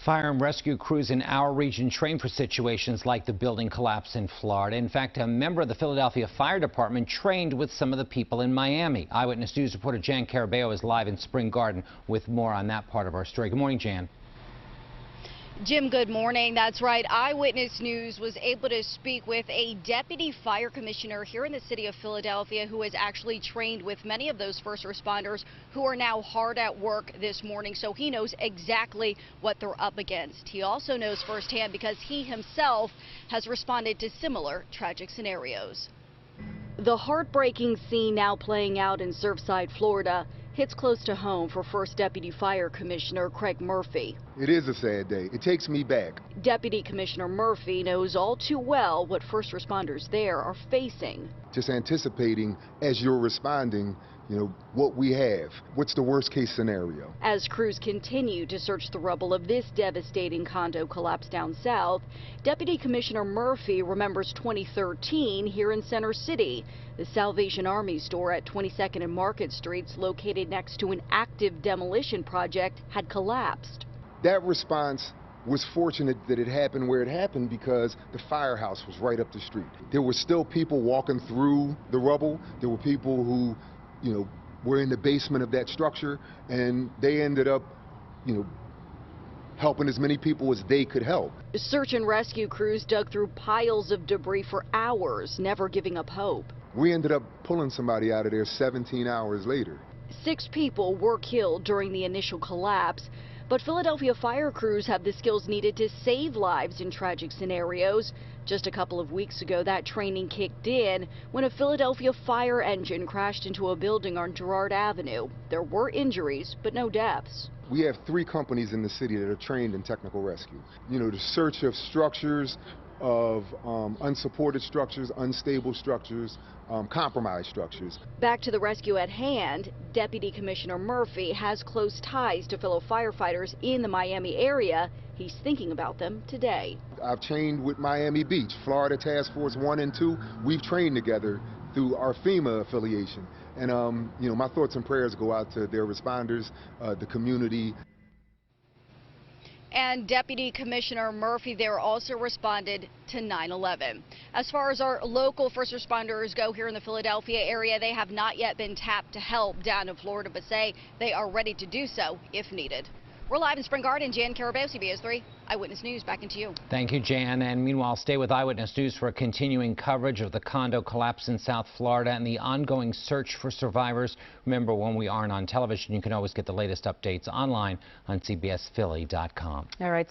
Fire and rescue crews in our region train for situations like the building collapse in Florida. In fact, a member of the Philadelphia Fire Department trained with some of the people in Miami. Eyewitness News reporter Jan Carabeo is live in Spring Garden with more on that part of our story. Good morning, Jan. Jim, good morning. That's right. Eyewitness News was able to speak with a deputy fire commissioner here in the city of Philadelphia who has actually trained with many of those first responders who are now hard at work this morning. So he knows exactly what they're up against. He also knows firsthand because he himself has responded to similar tragic scenarios. The heartbreaking scene now playing out in Surfside, Florida, hits close to home for First Deputy Fire Commissioner Craig Murphy. It is a sad day. It takes me back. Deputy Commissioner Murphy knows all too well what first responders there are facing. Just anticipating as you're responding, what we have. What's the worst case scenario? As crews continue to search the rubble of this devastating condo collapse down south, Deputy Commissioner Murphy remembers 2013 here in Center City. The Salvation Army store at 22nd and Market Streets, located next to an active demolition project, had collapsed. That response was fortunate that it happened where it happened because the firehouse was right up the street. There were still people walking through the rubble. There were people who were in the basement of that structure, and they ended up, helping as many people as they could help. Search and rescue crews dug through piles of debris for hours, never giving up hope. We ended up pulling somebody out of there 17 hours later. 6 people were killed during the initial collapse, but Philadelphia fire crews have the skills needed to save lives in tragic scenarios. Just a couple of weeks ago, that training kicked in when a Philadelphia fire engine crashed into a building on Girard Avenue. There were injuries, but no deaths. We have 3 companies in the city that are trained in technical rescue. The search of structures, of unsupported structures, unstable structures, compromised structures. Back to the rescue at hand, Deputy Commissioner Murphy has close ties to fellow firefighters in the Miami area. He's thinking about them today. I've trained with Miami Beach, Florida Task Force 1 and 2. We've trained together through our FEMA affiliation. And, my thoughts and prayers go out to their responders, the community. And Deputy Commissioner Murphy there also responded to 9/11. As far as our local first responders go here in the Philadelphia area, they have not yet been tapped to help down in Florida, but say they are ready to do so if needed. We're live in Spring Garden. Jan Carabeo, CBS 3 Eyewitness News. Back into you. Thank you, Jan. And meanwhile, stay with Eyewitness News for a continuing coverage of the condo collapse in South Florida and the ongoing search for survivors. Remember, when we aren't on television, you can always get the latest updates online on CBSPhilly.com. All right.